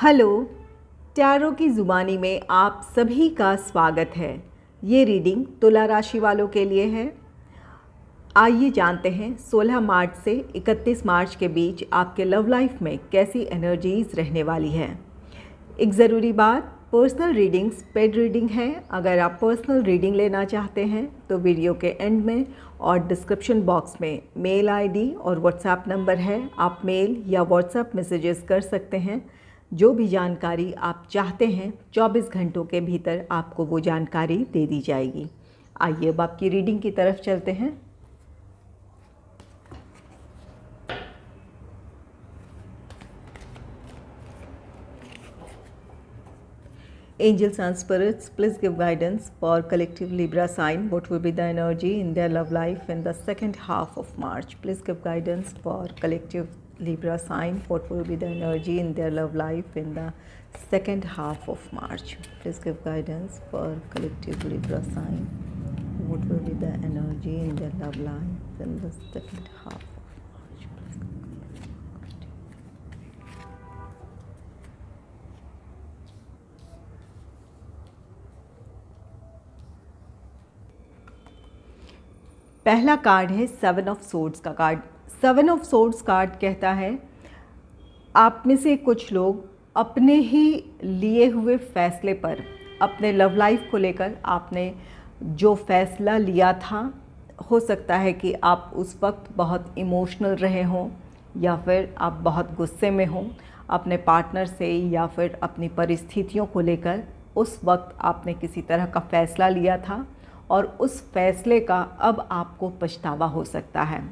Hello, tarot की ज़ुबानी में आप सभी का स्वागत है। ये रीडिंग तुला राशि वालों के लिए है। आइए जानते हैं 16 मार्च से 31 मार्च के बीच आपके लव लाइफ में कैसी एनर्जीज़ रहने वाली है। एक ज़रूरी बात, पर्सनल रीडिंग्स पेड रीडिंग है। अगर आप पर्सनल रीडिंग लेना चाहते हैं तो वीडियो के एंड में और डिस्क्रिप्शन बॉक्स में मेल आईडी और व्हाट्सएप नंबर है। आप मेल या व्हाट्सएप मैसेजेस कर सकते हैं। जो भी जानकारी आप चाहते हैं 24 घंटों के भीतर आपको वो जानकारी दे दी जाएगी। आइए अब आपकी रीडिंग की तरफ चलते हैं। Angels and spirits, please give guidance for collective Libra sign. What will be the energy in their love life in the second half of March? Please give guidance for collective Libra sign. What will be the energy in their love life in the second half of March? Please give guidance for collective Libra sign. What will be the energy in their love life in the second half of March? पहला card है 7 of swords का card. 7 of swords card कहता है आप में से कुछ लोग अपने ही लिए हुए फैसले पर, अपने लव लाइफ को लेकर आपने जो फैसला लिया था, हो सकता है कि आप उस वक्त बहुत इमोशनल रहे हों या फिर आप बहुत गुस्से में हों अपने पार्टनर से, या फिर अपनी परिस्थितियों को लेकर उस वक्त आपने किसी तरह का फ़ैसला लिया था और उस फैसले का अब आपको पछतावा हो सकता है।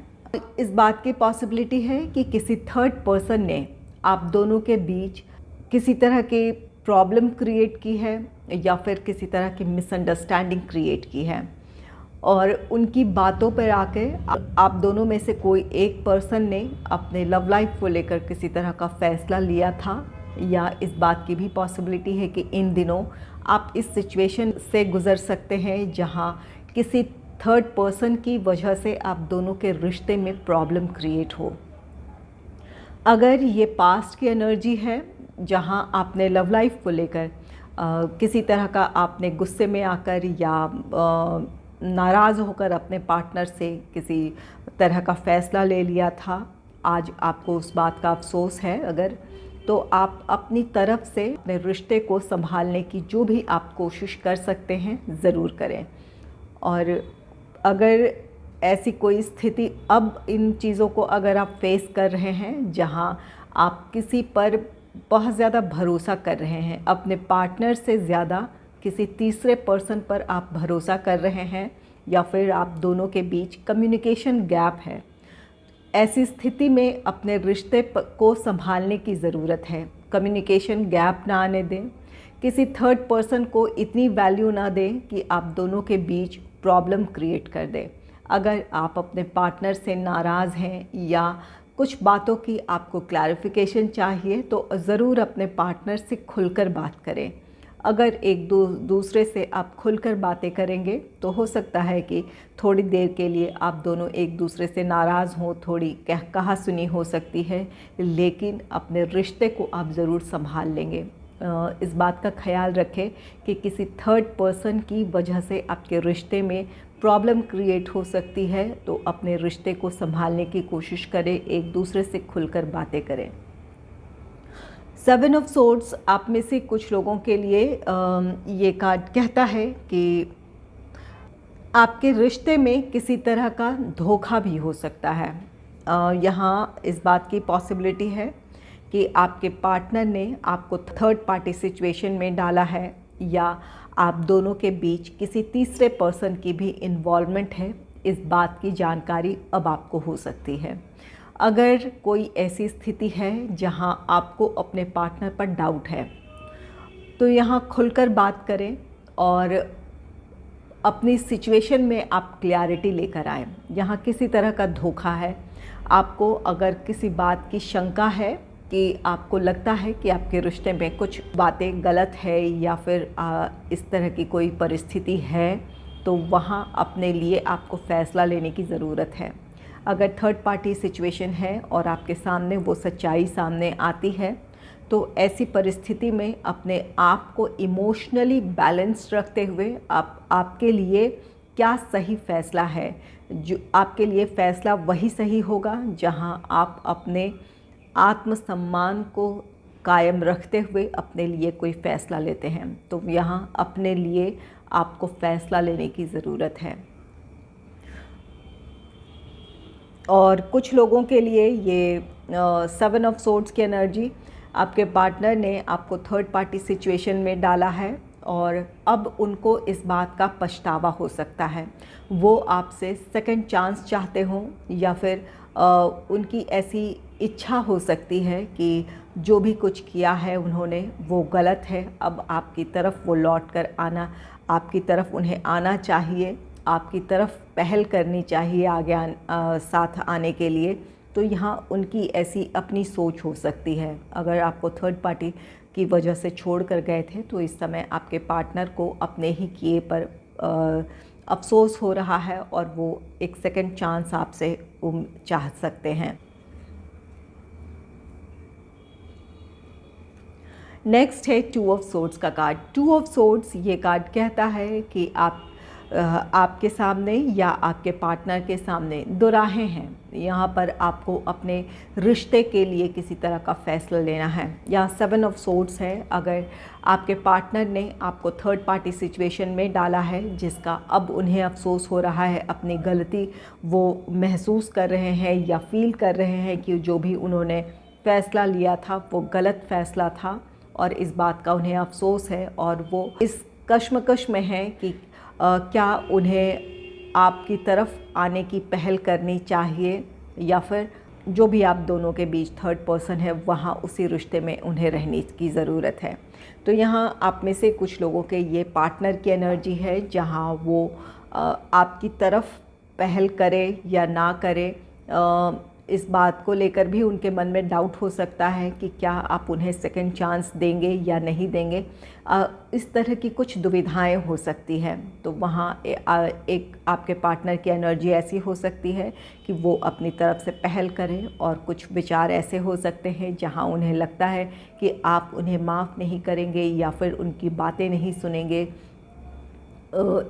इस बात की पॉसिबिलिटी है कि किसी थर्ड पर्सन ने आप दोनों के बीच किसी तरह की प्रॉब्लम क्रिएट की है या फिर किसी तरह की मिसअंडरस्टैंडिंग क्रिएट की है, और उनकी बातों पर आके आप दोनों में से कोई एक पर्सन ने अपने लव लाइफ को लेकर किसी तरह का फ़ैसला लिया था। या इस बात की भी पॉसिबिलिटी है कि इन दिनों आप इस सिचुएशन से गुज़र सकते हैं जहां किसी थर्ड पर्सन की वजह से आप दोनों के रिश्ते में प्रॉब्लम क्रिएट हो। अगर ये पास्ट की एनर्जी है जहां आपने लव लाइफ को लेकर किसी तरह का आपने गुस्से में आकर या नाराज़ होकर अपने पार्टनर से किसी तरह का फ़ैसला ले लिया था, आज आपको उस बात का अफसोस है, अगर तो आप अपनी तरफ से अपने रिश्ते को संभालने की जो भी आप कोशिश कर सकते हैं ज़रूर करें। और अगर ऐसी कोई स्थिति, अब इन चीज़ों को अगर आप फेस कर रहे हैं जहां आप किसी पर बहुत ज़्यादा भरोसा कर रहे हैं, अपने पार्टनर से ज़्यादा किसी तीसरे पर्सन पर आप भरोसा कर रहे हैं, या फिर आप दोनों के बीच कम्युनिकेशन गैप है, ऐसी स्थिति में अपने रिश्ते को संभालने की ज़रूरत है। कम्युनिकेशन गैप ना आने दें, किसी थर्ड पर्सन को इतनी वैल्यू ना दें कि आप दोनों के बीच प्रॉब्लम क्रिएट कर दें। अगर आप अपने पार्टनर से नाराज़ हैं या कुछ बातों की आपको क्लैरिफिकेशन चाहिए तो ज़रूर अपने पार्टनर से खुलकर बात करें। अगर एक दूसरे से आप खुलकर बातें करेंगे तो हो सकता है कि थोड़ी देर के लिए आप दोनों एक दूसरे से नाराज़ हों, थोड़ी कहा सुनी हो सकती है, लेकिन अपने रिश्ते को आप ज़रूर संभाल लेंगे। इस बात का ख्याल रखें कि किसी थर्ड पर्सन की वजह से आपके रिश्ते में प्रॉब्लम क्रिएट हो सकती है, तो अपने रिश्ते को संभालने की कोशिश करें, एक दूसरे से खुलकर बातें करें। 7 ऑफ सोर्ड्स आप में से कुछ लोगों के लिए ये कार्ड कहता है कि आपके रिश्ते में किसी तरह का धोखा भी हो सकता है। यहाँ इस बात की पॉसिबिलिटी है कि आपके पार्टनर ने आपको थर्ड पार्टी सिचुएशन में डाला है, या आप दोनों के बीच किसी तीसरे पर्सन की भी इन्वॉल्वमेंट है। इस बात की जानकारी अब आपको हो सकती है। अगर कोई ऐसी स्थिति है जहां आपको अपने पार्टनर पर डाउट है तो यहां खुलकर बात करें और अपनी सिचुएशन में आप क्लैरिटी लेकर आएँ। यहाँ किसी तरह का धोखा है, आपको अगर किसी बात की शंका है कि आपको लगता है कि आपके रिश्ते में कुछ बातें गलत है या फिर इस तरह की कोई परिस्थिति है, तो वहाँ अपने लिए आपको फ़ैसला लेने की ज़रूरत है। अगर थर्ड पार्टी सिचुएशन है और आपके सामने वो सच्चाई सामने आती है तो ऐसी परिस्थिति में अपने आप को इमोशनली बैलेंस्ड रखते हुए आपके लिए क्या सही फ़ैसला है, जो आपके लिए फ़ैसला वही सही होगा जहां आप अपने आत्मसम्मान को कायम रखते हुए अपने लिए कोई फ़ैसला लेते हैं। तो यहाँ अपने लिए आपको फ़ैसला लेने की ज़रूरत है। और कुछ लोगों के लिए ये 7 ऑफ सोर्ड्स की एनर्जी, आपके पार्टनर ने आपको थर्ड पार्टी सिचुएशन में डाला है और अब उनको इस बात का पछतावा हो सकता है। वो आपसे सेकंड चांस चाहते हों या फिर उनकी ऐसी इच्छा हो सकती है कि जो भी कुछ किया है उन्होंने वो गलत है। अब आपकी तरफ वो लौट कर आना, आपकी तरफ उन्हें आना चाहिए, आपकी तरफ पहल करनी चाहिए आगे साथ आने के लिए। तो यहाँ उनकी ऐसी अपनी सोच हो सकती है। अगर आपको थर्ड पार्टी की वजह से छोड़ कर गए थे तो इस समय आपके पार्टनर को अपने ही किए पर अफसोस हो रहा है और वो एक सेकंड चांस आपसे चाह सकते हैं। नेक्स्ट है 2 ऑफ सोर्ड्स का कार्ड। 2 ऑफ सोर्ड्स ये कार्ड कहता है कि आपके सामने या आपके पार्टनर के सामने दो राहें हैं। यहाँ पर आपको अपने रिश्ते के लिए किसी तरह का फ़ैसला लेना है। यहाँ 7 ऑफ सोर्ड्स है। अगर आपके पार्टनर ने आपको थर्ड पार्टी सिचुएशन में डाला है जिसका अब उन्हें अफसोस हो रहा है, अपनी गलती वो महसूस कर रहे हैं या फील कर रहे हैं कि जो भी उन्होंने फ़ैसला लिया था वो गलत फ़ैसला था और इस बात का उन्हें अफसोस है और वो इस कश्मकश में है कि क्या उन्हें आपकी तरफ आने की पहल करनी चाहिए या फिर जो भी आप दोनों के बीच थर्ड पर्सन है वहाँ उसी रिश्ते में उन्हें रहने की ज़रूरत है। तो यहाँ आप में से कुछ लोगों के ये पार्टनर की एनर्जी है जहाँ वो आपकी तरफ पहल करे या ना करे, इस बात को लेकर भी उनके मन में डाउट हो सकता है कि क्या आप उन्हें सेकंड चांस देंगे या नहीं देंगे। इस तरह की कुछ दुविधाएं हो सकती हैं। तो वहाँ एक आपके पार्टनर की एनर्जी ऐसी हो सकती है कि वो अपनी तरफ से पहल करें और कुछ विचार ऐसे हो सकते हैं जहाँ उन्हें लगता है कि आप उन्हें माफ़ नहीं करेंगे या फिर उनकी बातें नहीं सुनेंगे,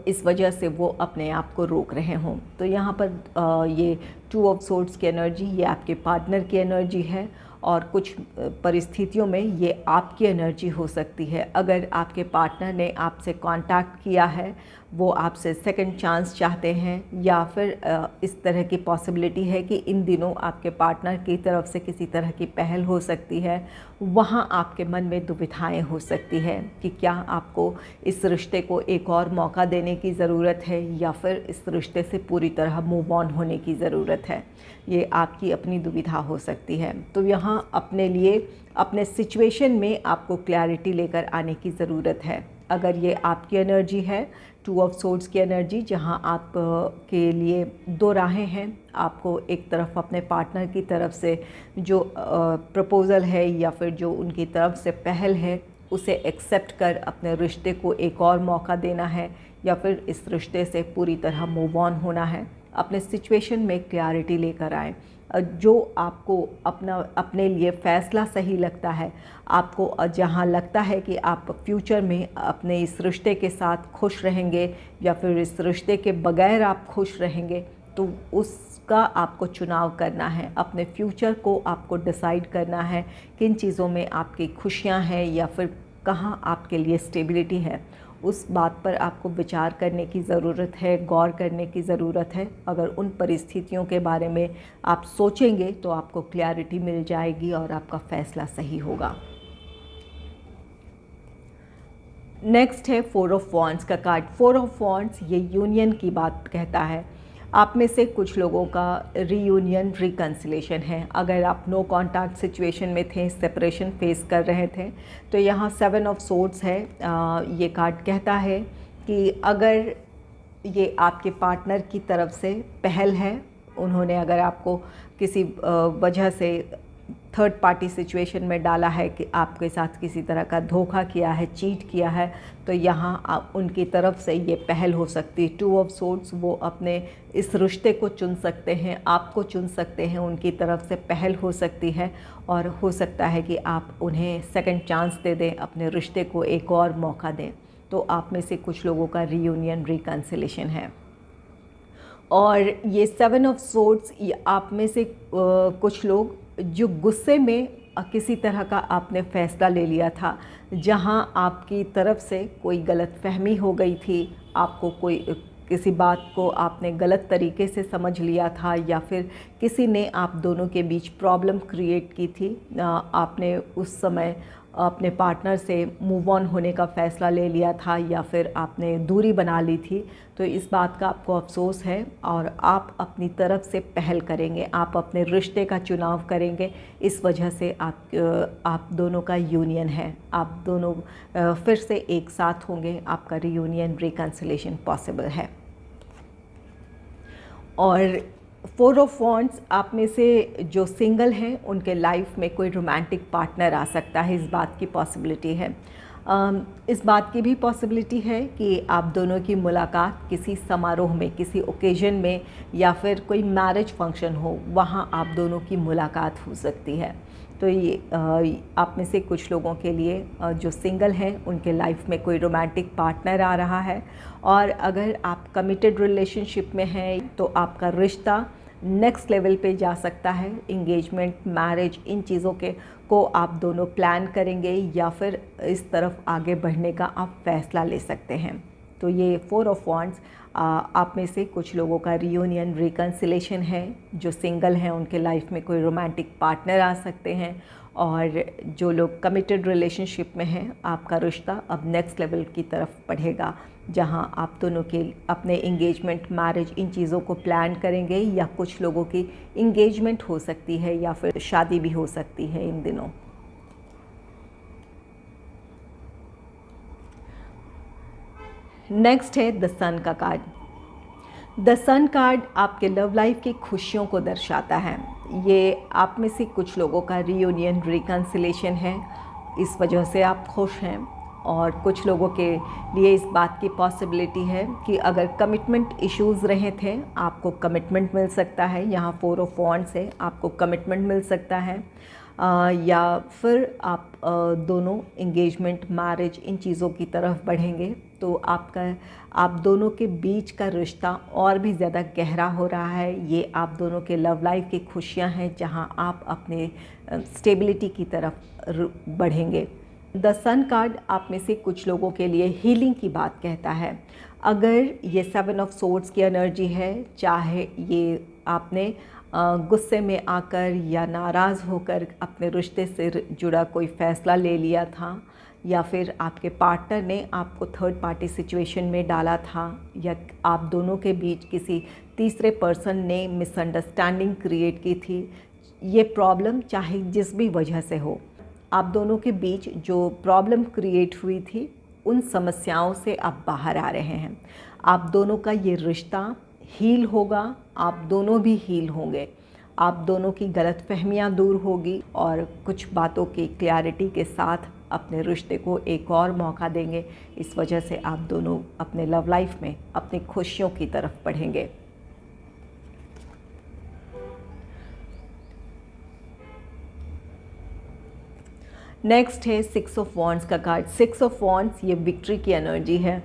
इस वजह से वो अपने आप को रोक रहे हों। तो यहाँ पर ये 2 ऑफ सोर्ड्स की एनर्जी ये आपके पार्टनर की एनर्जी है और कुछ परिस्थितियों में ये आपकी एनर्जी हो सकती है। अगर आपके पार्टनर ने आपसे कांटेक्ट किया है, वो आपसे सेकंड चांस चाहते हैं या फिर इस तरह की पॉसिबिलिटी है कि इन दिनों आपके पार्टनर की तरफ से किसी तरह की पहल हो सकती है, वहाँ आपके मन में दुविधाएं हो सकती है कि क्या आपको इस रिश्ते को एक और मौका देने की ज़रूरत है या फिर इस रिश्ते से पूरी तरह मूव ऑन होने की ज़रूरत है। ये आपकी अपनी दुविधा हो सकती है। तो यहाँ अपने लिए अपने सिचुएशन में आपको क्लैरिटी लेकर आने की ज़रूरत है। अगर ये आपकी एनर्जी है 2 ऑफ सोर्ड्स की एनर्जी, जहाँ आप के लिए दो राहें हैं। आपको एक तरफ अपने पार्टनर की तरफ से जो प्रपोज़ल है या फिर जो उनकी तरफ से पहल है उसे एक्सेप्ट कर अपने रिश्ते को एक और मौका देना है या फिर इस रिश्ते से पूरी तरह मूव ऑन होना है। अपने सिचुएशन में क्लैरिटी लेकर आएँ। जो आपको अपने लिए फ़ैसला सही लगता है, आपको जहाँ लगता है कि आप फ्यूचर में अपने इस रिश्ते के साथ खुश रहेंगे या फिर इस रिश्ते के बगैर आप खुश रहेंगे, तो उसका आपको चुनाव करना है। अपने फ्यूचर को आपको डिसाइड करना है, किन चीज़ों में आपकी खुशियाँ हैं या फिर कहाँ आपके लिए स्टेबिलिटी है। उस बात पर आपको विचार करने की ज़रूरत है, गौर करने की ज़रूरत है। अगर उन परिस्थितियों के बारे में आप सोचेंगे तो आपको क्लैरिटी मिल जाएगी और आपका फ़ैसला सही होगा। नेक्स्ट है 4 ऑफ वॉन्ड्स का कार्ड। 4 ऑफ वॉन्ड्स ये यूनियन की बात कहता है। आप में से कुछ लोगों का रीयूनियन, रिकन्सिलेशन है। अगर आप नो कॉन्टैक्ट सिचुएशन में थे, सेपरेशन फेस कर रहे थे, तो यहाँ 7 ऑफ सोर्ड्स है। ये कार्ड कहता है कि अगर ये आपके पार्टनर की तरफ से पहल है, उन्होंने अगर आपको किसी वजह से थर्ड पार्टी सिचुएशन में डाला है, कि आपके साथ किसी तरह का धोखा किया है, चीट किया है, तो यहाँ उनकी तरफ से ये पहल हो सकती है। 2 ऑफ सोर्ड्स, वो अपने इस रिश्ते को चुन सकते हैं, आपको चुन सकते हैं, उनकी तरफ से पहल हो सकती है और हो सकता है कि आप उन्हें सेकंड चांस दे दें, अपने रिश्ते को एक और मौका दें। तो आप में से कुछ लोगों का रीयूनियन, रिकन्सिलेशन है। और ये 7 ऑफ सोर्ड्स, ये आप में से कुछ लोग जो गुस्से में किसी तरह का आपने फ़ैसला ले लिया था, जहां आपकी तरफ से कोई गलतफहमी हो गई थी, आपको कोई किसी बात को आपने गलत तरीके से समझ लिया था, या फिर किसी ने आप दोनों के बीच प्रॉब्लम क्रिएट की थी, आपने उस समय अपने पार्टनर से मूव ऑन होने का फ़ैसला ले लिया था, या फिर आपने दूरी बना ली थी, तो इस बात का आपको अफसोस है और आप अपनी तरफ से पहल करेंगे, आप अपने रिश्ते का चुनाव करेंगे। इस वजह से आप दोनों का यूनियन है, आप दोनों फिर से एक साथ होंगे, आपका रीयूनियन, रिकन्सिलेशन पॉसिबल है। और 4 ऑफ वॉन्ड्स, आप में से जो सिंगल हैं उनके लाइफ में कोई रोमांटिक पार्टनर आ सकता है, इस बात की पॉसिबिलिटी है। इस बात की भी पॉसिबिलिटी है कि आप दोनों की मुलाकात किसी समारोह में, किसी ओकेजन में, या फिर कोई मैरिज फंक्शन हो, वहाँ आप दोनों की मुलाकात हो सकती है। तो ये आप में से कुछ लोगों के लिए जो सिंगल हैं उनके लाइफ में कोई रोमांटिक पार्टनर आ रहा है। और अगर आप कमिटेड रिलेशनशिप में हैं तो आपका रिश्ता नेक्स्ट लेवल पे जा सकता है। इंगेजमेंट, मैरिज, इन चीज़ों को आप दोनों प्लान करेंगे, या फिर इस तरफ आगे बढ़ने का आप फैसला ले सकते हैं। तो ये 4 ऑफ वॉन्ड्स, आप में से कुछ लोगों का रीयूनियन, रिकन्सिलेशन है। जो सिंगल हैं उनके लाइफ में कोई रोमांटिक पार्टनर आ सकते हैं, और जो लोग कमिटेड रिलेशनशिप में हैं, आपका रिश्ता अब नेक्स्ट लेवल की तरफ बढ़ेगा, जहां आप दोनों के अपने इंगेजमेंट, मैरिज, इन चीज़ों को प्लान करेंगे, या कुछ लोगों की इंगेजमेंट हो सकती है या फिर शादी भी हो सकती है इन दिनों। नेक्स्ट है द सन का कार्ड। द सन कार्ड आपके लव लाइफ की खुशियों को दर्शाता है। ये आप में से कुछ लोगों का रीयूनियन, रिकन्सिलेशन है, इस वजह से आप खुश हैं। और कुछ लोगों के लिए इस बात की पॉसिबिलिटी है कि अगर कमिटमेंट इश्यूज़ रहे थे, आपको कमिटमेंट मिल सकता है। यहाँ 4 ऑफ वॉन्ड्स है, आपको कमिटमेंट मिल सकता है, या फिर आप दोनों इंगेजमेंट, मैरिज, इन चीज़ों की तरफ बढ़ेंगे। तो आप दोनों के बीच का रिश्ता और भी ज़्यादा गहरा हो रहा है। ये आप दोनों के लव लाइफ की खुशियाँ हैं, जहाँ आप अपने स्टेबिलिटी की तरफ बढ़ेंगे। द सन कार्ड आप में से कुछ लोगों के लिए हीलिंग की बात कहता है। अगर ये 7 ऑफ सोर्ड्स की एनर्जी है, चाहे ये आपने गुस्से में आकर या नाराज़ होकर अपने रिश्ते से जुड़ा कोई फ़ैसला ले लिया था, या फिर आपके पार्टनर ने आपको थर्ड पार्टी सिचुएशन में डाला था, या आप दोनों के बीच किसी तीसरे पर्सन ने मिसअंडरस्टैंडिंग क्रिएट की थी। ये प्रॉब्लम चाहे जिस भी वजह से हो, आप दोनों के बीच जो प्रॉब्लम क्रिएट हुई थी, उन समस्याओं से आप बाहर आ रहे हैं। आप दोनों का ये रिश्ता हील होगा, आप दोनों भी हील होंगे, आप दोनों की गलतफहमियां दूर होगी, और कुछ बातों की क्लैरिटी के साथ अपने रिश्ते को एक और मौका देंगे। इस वजह से आप दोनों अपने लव लाइफ में अपनी खुशियों की तरफ बढ़ेंगे। नेक्स्ट है 6 ऑफ वॉन्ड्स का कार्ड। 6 ऑफ वॉन्ड्स ये विक्ट्री की एनर्जी है।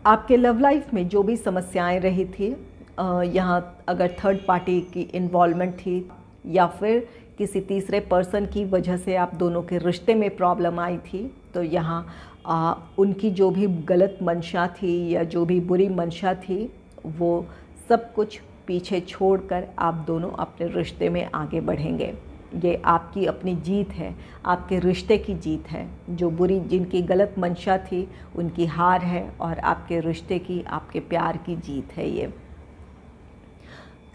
आपके लव लाइफ में जो भी समस्याएं रही थी, यहाँ अगर थर्ड पार्टी की इन्वॉल्वमेंट थी, या फिर किसी तीसरे पर्सन की वजह से आप दोनों के रिश्ते में प्रॉब्लम आई थी, तो यहाँ उनकी जो भी गलत मंशा थी या जो भी बुरी मंशा थी, वो सब कुछ पीछे छोड़कर आप दोनों अपने रिश्ते में आगे बढ़ेंगे। ये आपकी अपनी जीत है, आपके रिश्ते की जीत है। जो बुरी, जिनकी गलत मंशा थी, उनकी हार है, और आपके रिश्ते की, आपके प्यार की जीत है ये।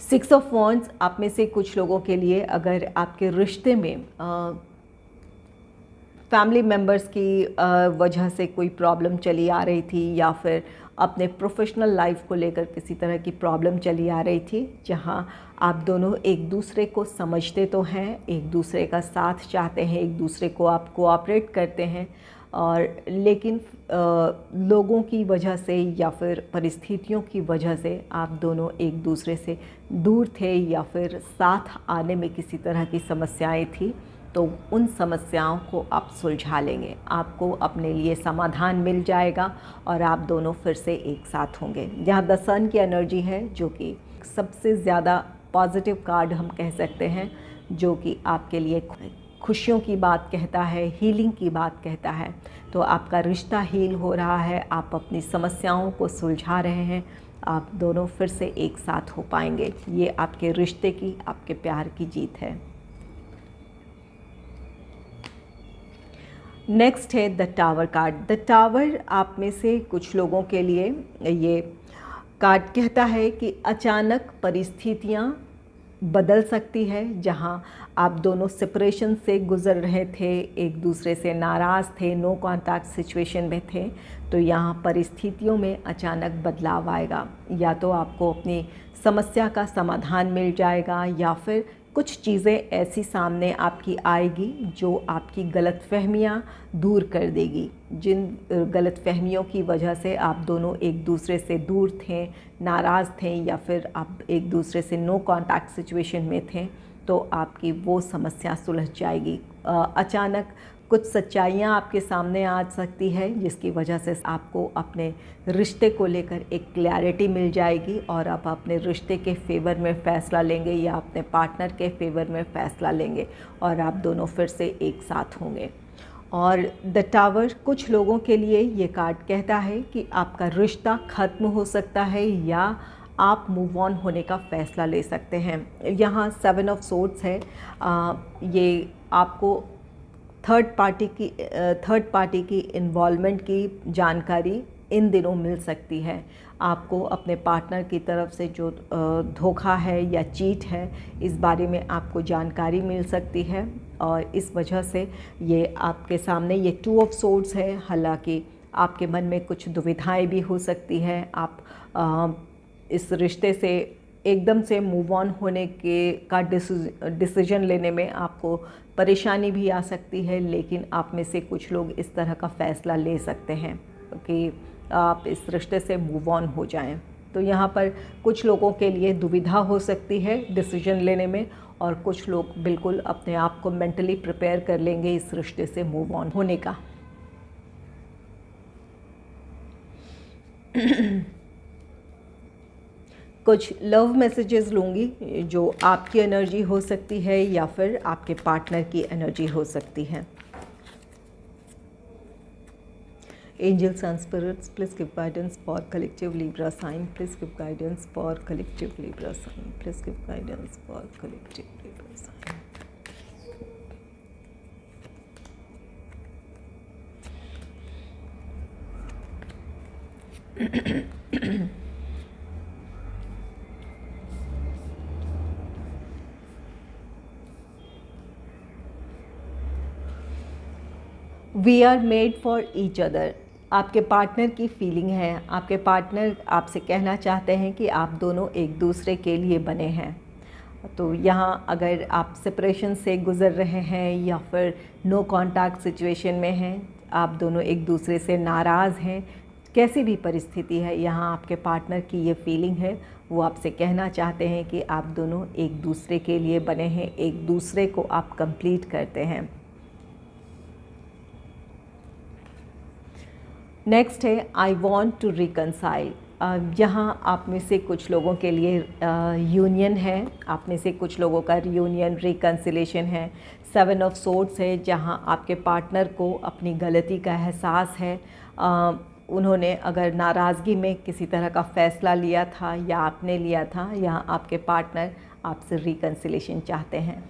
6 ऑफ वॉन्ड्स आप में से कुछ लोगों के लिए, अगर आपके रिश्ते में फैमिली मेम्बर्स की वजह से कोई प्रॉब्लम चली आ रही थी, या फिर अपने प्रोफेशनल लाइफ को लेकर किसी तरह की प्रॉब्लम चली आ रही थी, जहां आप दोनों एक दूसरे को समझते तो हैं, एक दूसरे का साथ चाहते हैं, एक दूसरे को आप कोऑपरेट करते हैं, और लेकिन लोगों की वजह से या फिर परिस्थितियों की वजह से आप दोनों एक दूसरे से दूर थे, या फिर साथ आने में किसी तरह की समस्याएं थी। तो उन समस्याओं को आप सुलझा लेंगे, आपको अपने लिए समाधान मिल जाएगा और आप दोनों फिर से एक साथ होंगे। यहाँ द सन की एनर्जी है, जो कि सबसे ज़्यादा पॉजिटिव कार्ड हम कह सकते हैं, जो कि आपके लिए खुशियों की बात कहता है, हीलिंग की बात कहता है। तो आपका रिश्ता हील हो रहा है, आप अपनी समस्याओं को सुलझा रहे हैं, आप दोनों फिर से एक साथ हो पाएंगे। ये आपके रिश्ते की, आपके प्यार की जीत है। नेक्स्ट है the tower card. The tower आप में से कुछ लोगों के लिए ये कार्ड कहता है कि अचानक परिस्थितियाँ बदल सकती है। जहां आप दोनों सेपरेशन से गुज़र रहे थे, एक दूसरे से नाराज़ थे, नो कॉन्टैक्ट सिचुएशन में थे, तो यहाँ परिस्थितियों में अचानक बदलाव आएगा। या तो आपको अपनी समस्या का समाधान मिल जाएगा, या फिर कुछ चीज़ें ऐसी सामने आपकी आएगी जो आपकी गलतफहमियां दूर कर देगी। जिन गलतफहमियों की वजह से आप दोनों एक दूसरे से दूर थे, नाराज़ थे, या फिर आप एक दूसरे से नो कांटेक्ट सिचुएशन में थे, तो आपकी वो समस्या सुलझ जाएगी। अचानक कुछ सच्चाइयाँ आपके सामने आ सकती है, जिसकी वजह से आपको अपने रिश्ते को लेकर एक क्लैरिटी मिल जाएगी, और आप अपने रिश्ते के फेवर में फ़ैसला लेंगे या अपने पार्टनर के फेवर में फ़ैसला लेंगे, और आप दोनों फिर से एक साथ होंगे। और द टावर कुछ लोगों के लिए ये कार्ड कहता है कि आपका रिश्ता ख़त्म हो सकता है, या आप मूव ऑन होने का फ़ैसला ले सकते हैं। यहाँ 7 ऑफ सोर्ड्स है। ये आपको थर्ड पार्टी की इन्वॉल्वमेंट की जानकारी इन दिनों मिल सकती है। आपको अपने पार्टनर की तरफ से जो धोखा है या चीट है, इस बारे में आपको जानकारी मिल सकती है, और इस वजह से ये आपके सामने ये 2 ऑफ सोर्ड्स है। हालांकि आपके मन में कुछ दुविधाएं भी हो सकती है। आप इस रिश्ते से एकदम से मूव ऑन होने का डिसीजन लेने में आपको परेशानी भी आ सकती है, लेकिन आप में से कुछ लोग इस तरह का फ़ैसला ले सकते हैं कि आप इस रिश्ते से मूव ऑन हो जाएं। तो यहाँ पर कुछ लोगों के लिए दुविधा हो सकती है डिसीजन लेने में, और कुछ लोग बिल्कुल अपने आप को मेंटली प्रिपेयर कर लेंगे इस रिश्ते से मूव ऑन होने का। कुछ लव मैसेजेस लूँगी, जो आपकी एनर्जी हो सकती है या फिर आपके पार्टनर की एनर्जी हो सकती है। Angels and spirits, please give guidance for collective Libra sign. Please give guidance for collective Libra sign. Please give guidance for collective Libra sign. We are made for each other. आपके partner की feeling है, आपके partner आपसे कहना चाहते हैं कि आप दोनों एक दूसरे के लिए बने हैं। तो यहाँ अगर आप सेपरेशन से गुज़र रहे हैं या फिर नो कांटेक्ट सिचुएशन में हैं, आप दोनों एक दूसरे से नाराज़ हैं, कैसी भी परिस्थिति है, यहाँ आपके पार्टनर की ये फीलिंग है, वो आपसे कहना चाहते हैं कि आप दोनों एक दूसरे के लिए बने हैं, एक दूसरे को आप कंप्लीट करते हैं। नेक्स्ट है आई वॉन्ट टू रिकनसाइल। यहाँ आप में से कुछ लोगों के लिए यूनियन है, आप में से कुछ लोगों का यूनियन रिकन्सिलेशन है। 7 ऑफ सोर्ड्स है, जहाँ आपके पार्टनर को अपनी गलती का एहसास है। उन्होंने अगर नाराज़गी में किसी तरह का फ़ैसला लिया था या आपने लिया था, यहाँ आपके पार्टनर आपसे रिकन्सिलेशन चाहते हैं।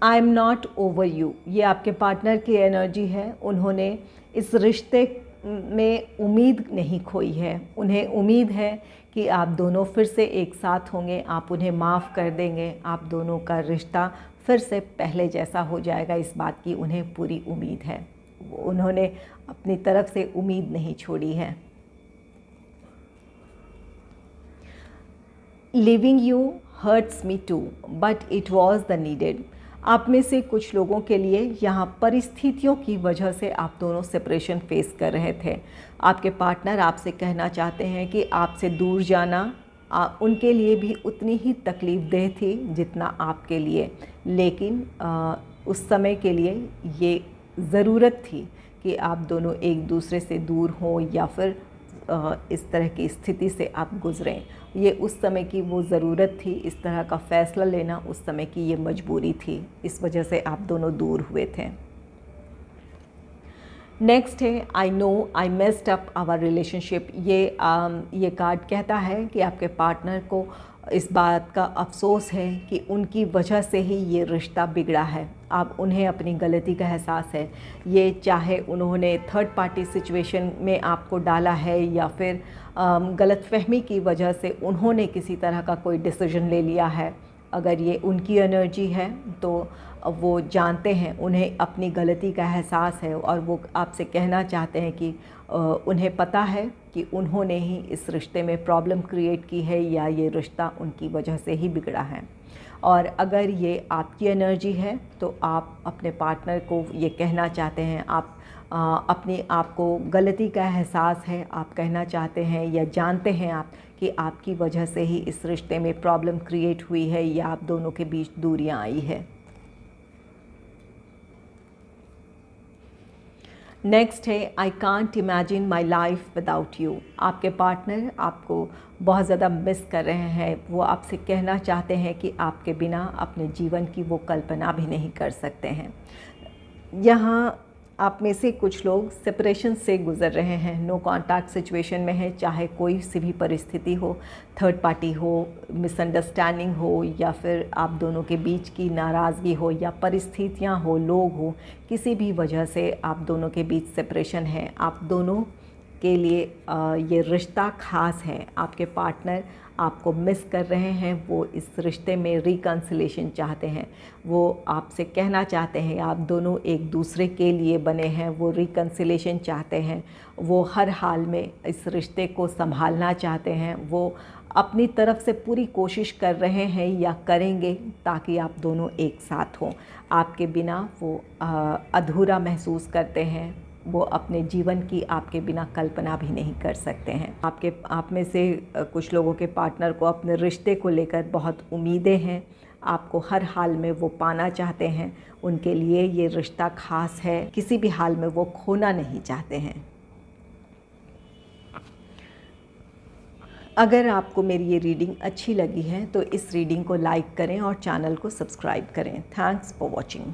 I am not over you, ये आपके पार्टनर की एनर्जी है। उन्होंने इस रिश्ते में उम्मीद नहीं खोई है, उन्हें उम्मीद है कि आप दोनों फिर से एक साथ होंगे, आप उन्हें माफ़ कर देंगे, आप दोनों का रिश्ता फिर से पहले जैसा हो जाएगा, इस बात की उन्हें पूरी उम्मीद है। उन्होंने अपनी तरफ से उम्मीद नहीं छोड़ी है। Leaving you hurts me too but it was the needed. आप में से कुछ लोगों के लिए यहाँ परिस्थितियों की वजह से आप दोनों सेपरेशन फेस कर रहे थे। आपके पार्टनर आपसे कहना चाहते हैं कि आपसे दूर जाना उनके लिए भी उतनी ही तकलीफ़देह थी जितना आपके लिए, लेकिन उस समय के लिए ये ज़रूरत थी कि आप दोनों एक दूसरे से दूर हों या फिर इस तरह की स्थिति से आप गुज़रें। ये उस समय की वो ज़रूरत थी, इस तरह का फ़ैसला लेना उस समय की ये मजबूरी थी, इस वजह से आप दोनों दूर हुए थे। नेक्स्ट है I know I messed up our relationship. ये कार्ड कहता है कि आपके पार्टनर को इस बात का अफसोस है कि उनकी वजह से ही ये रिश्ता बिगड़ा है। आप उन्हें अपनी गलती का एहसास है। ये चाहे उन्होंने थर्ड पार्टी सिचुएशन में आपको डाला है या फिर गलतफहमी की वजह से उन्होंने किसी तरह का कोई डिसीजन ले लिया है। अगर ये उनकी एनर्जी है तो वो जानते हैं, उन्हें अपनी गलती का एहसास है और वो आपसे कहना चाहते हैं कि उन्हें पता है कि उन्होंने ही इस रिश्ते में प्रॉब्लम क्रिएट की है या ये रिश्ता उनकी वजह से ही बिगड़ा है। और अगर ये आपकी एनर्जी है तो आप अपने पार्टनर को ये कहना चाहते हैं, आप अपने आप को गलती का एहसास है, आप कहना चाहते हैं या जानते हैं आप कि आपकी वजह से ही इस रिश्ते में प्रॉब्लम क्रिएट हुई है या आप दोनों के बीच दूरियां आई है। नेक्स्ट है I can't imagine my life without you. आपके पार्टनर आपको बहुत ज़्यादा मिस कर रहे हैं। वो आपसे कहना चाहते हैं कि आपके बिना अपने जीवन की वो कल्पना भी नहीं कर सकते हैं। यहाँ आप में से कुछ लोग सेपरेशन से गुज़र रहे हैं, नो कॉन्टैक्ट सिचुएशन में है, चाहे कोई सी भी परिस्थिति हो, थर्ड पार्टी हो, मिसअंडरस्टैंडिंग हो या फिर आप दोनों के बीच की नाराज़गी हो या परिस्थितियां हो, लोग हो, किसी भी वजह से आप दोनों के बीच सेपरेशन है। आप दोनों के लिए ये रिश्ता ख़ास है। आपके पार्टनर आपको मिस कर रहे हैं, वो इस रिश्ते में रिकन्सिलेशन चाहते हैं। वो आपसे कहना चाहते हैं आप दोनों एक दूसरे के लिए बने हैं, वो रिकन्सिलेशन चाहते हैं। वो हर हाल में इस रिश्ते को संभालना चाहते हैं। वो अपनी तरफ से पूरी कोशिश कर रहे हैं या करेंगे ताकि आप दोनों एक साथ हों। आपके बिना वो अधूरा महसूस करते हैं। वो अपने जीवन की आपके बिना कल्पना भी नहीं कर सकते हैं। आप में से कुछ लोगों के पार्टनर को अपने रिश्ते को लेकर बहुत उम्मीदें हैं। आपको हर हाल में वो पाना चाहते हैं। उनके लिए ये रिश्ता ख़ास है, किसी भी हाल में वो खोना नहीं चाहते हैं। अगर आपको मेरी ये रीडिंग अच्छी लगी है तो इस रीडिंग को लाइक करें और चैनल को सब्सक्राइब करें। Thanks for watching.